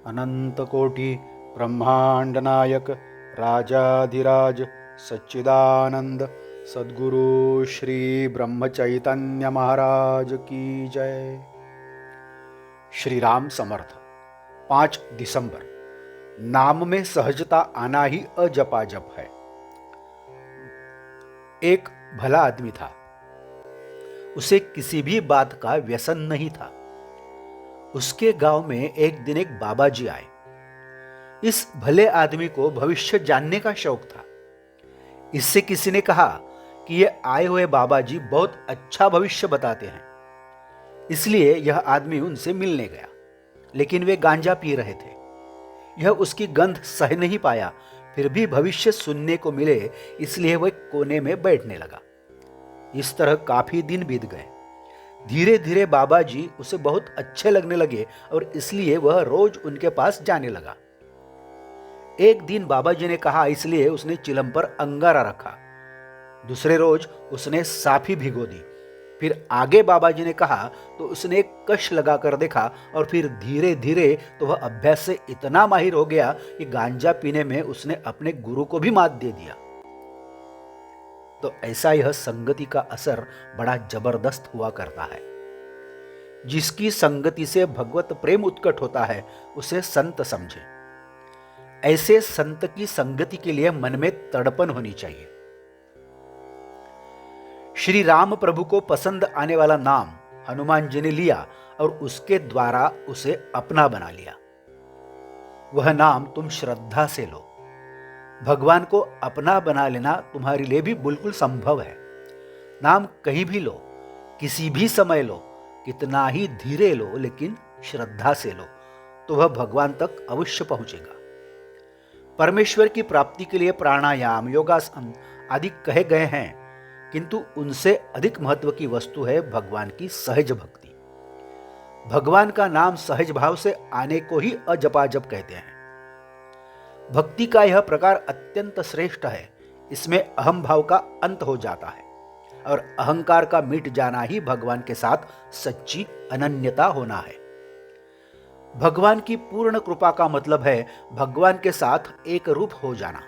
अनंतकोटि ब्रह्मांड नायक राजाधिराज सच्चिदानंद सद्गुरु श्री ब्रह्म चैतन्य महाराज की जय। श्री राम समर्थ। 5 दिसंबर। नाम में सहजता आना ही अजपाजप है। एक भला आदमी था, उसे किसी भी बात का व्यसन नहीं था। उसके गांव में एक दिन एक बाबा जी आए। इस भले आदमी को भविष्य जानने का शौक था। इससे किसी ने कहा कि ये आए हुए बाबा जी बहुत अच्छा भविष्य बताते हैं। इसलिए यह आदमी उनसे मिलने गया, लेकिन वे गांजा पी रहे थे। यह उसकी गंध सह नहीं पाया, फिर भी भविष्य सुनने को मिले, इसलिए वह कोने में बैठने लगा। इस तरह काफी दिन बीत गए। धीरे धीरे बाबा जी उसे बहुत अच्छे लगने लगे और इसलिए वह रोज उनके पास जाने लगा। एक दिन बाबा जी ने कहा, इसलिए उसने चिलम पर अंगारा रखा। दूसरे रोज उसने साफी भिगो दी। फिर आगे बाबा जी ने कहा तो उसने एक कश लगाकर देखा और फिर धीरे धीरे तो वह अभ्यास से इतना माहिर हो गया कि गांजा पीने में उसने अपने गुरु को भी मात दे दिया। तो ऐसा यह संगति का असर बड़ा जबरदस्त हुआ करता है। जिसकी संगति से भगवत प्रेम उत्कट होता है उसे संत समझे। ऐसे संत की संगति के लिए मन में तड़पन होनी चाहिए। श्री राम प्रभु को पसंद आने वाला नाम हनुमान जी ने लिया और उसके द्वारा उसे अपना बना लिया। वह नाम तुम श्रद्धा से लो। भगवान को अपना बना लेना तुम्हारे लिए भी बिल्कुल संभव है। नाम कहीं भी लो, किसी भी समय लो, कितना ही धीरे लो, लेकिन श्रद्धा से लो तो वह भगवान तक अवश्य पहुंचेगा। परमेश्वर की प्राप्ति के लिए प्राणायाम, योगासन आदि कहे गए हैं, किंतु उनसे अधिक महत्व की वस्तु है भगवान की सहज भक्ति। भगवान का नाम सहज भाव से आने को ही अजपाजप कहते हैं। भक्ति का यह प्रकार अत्यंत श्रेष्ठ है। इसमें अहम भाव का अंत हो जाता है और अहंकार का मिट जाना ही भगवान के साथ सच्ची अनन्यता होना है। भगवान की पूर्ण कृपा का मतलब है भगवान के साथ एक रूप हो जाना।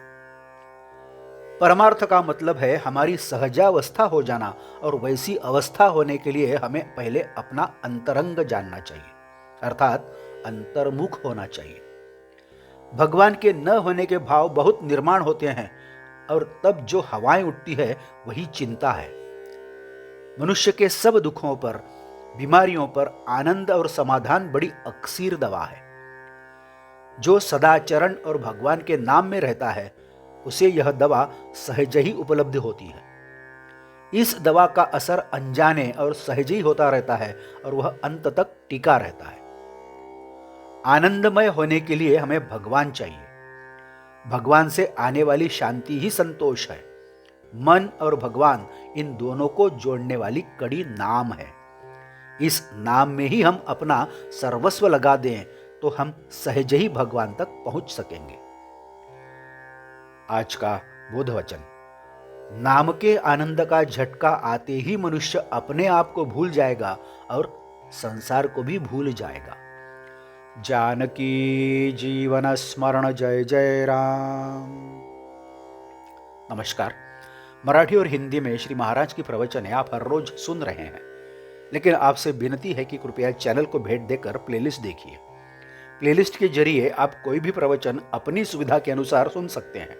परमार्थ का मतलब है हमारी सहजावस्था हो जाना, और वैसी अवस्था होने के लिए हमें पहले अपना अंतरंग जानना चाहिए, अर्थात अंतर्मुख होना चाहिए। भगवान के न होने के भाव बहुत निर्माण होते हैं और तब जो हवाएं उठती है वही चिंता है। मनुष्य के सब दुखों पर, बीमारियों पर आनंद और समाधान बड़ी अक्सीर दवा है। जो सदाचरण और भगवान के नाम में रहता है उसे यह दवा सहज ही उपलब्ध होती है। इस दवा का असर अनजाने और सहज ही होता रहता है और वह अंत तक टिका रहता है। आनंदमय होने के लिए हमें भगवान चाहिए। भगवान से आने वाली शांति ही संतोष है। मन और भगवान, इन दोनों को जोड़ने वाली कड़ी नाम है। इस नाम में ही हम अपना सर्वस्व लगा दें तो हम सहज ही भगवान तक पहुंच सकेंगे। आज का बोध वचन। नाम के आनंद का झटका आते ही मनुष्य अपने आप को भूल जाएगा और संसार को भी भूल जाएगा। जानकी जीवन स्मरण। जय जय राम। नमस्कार। मराठी और हिंदी में श्री महाराज की प्रवचनें आप हर रोज सुन रहे हैं, लेकिन आपसे विनती है कि कृपया चैनल को भेंट देकर प्लेलिस्ट देखिए। प्लेलिस्ट के जरिए आप कोई भी प्रवचन अपनी सुविधा के अनुसार सुन सकते हैं।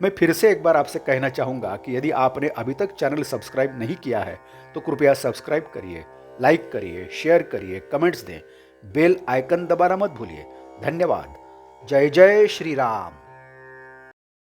मैं फिर से एक बार आपसे कहना चाहूँगा कि यदि आपने अभी तक चैनल सब्सक्राइब नहीं किया है तो कृपया सब्सक्राइब करिए, लाइक करिए, शेयर करिए, कमेंट्स दें, बेल आइकन दबाना मत भूलिए। धन्यवाद। जय जय श्री राम।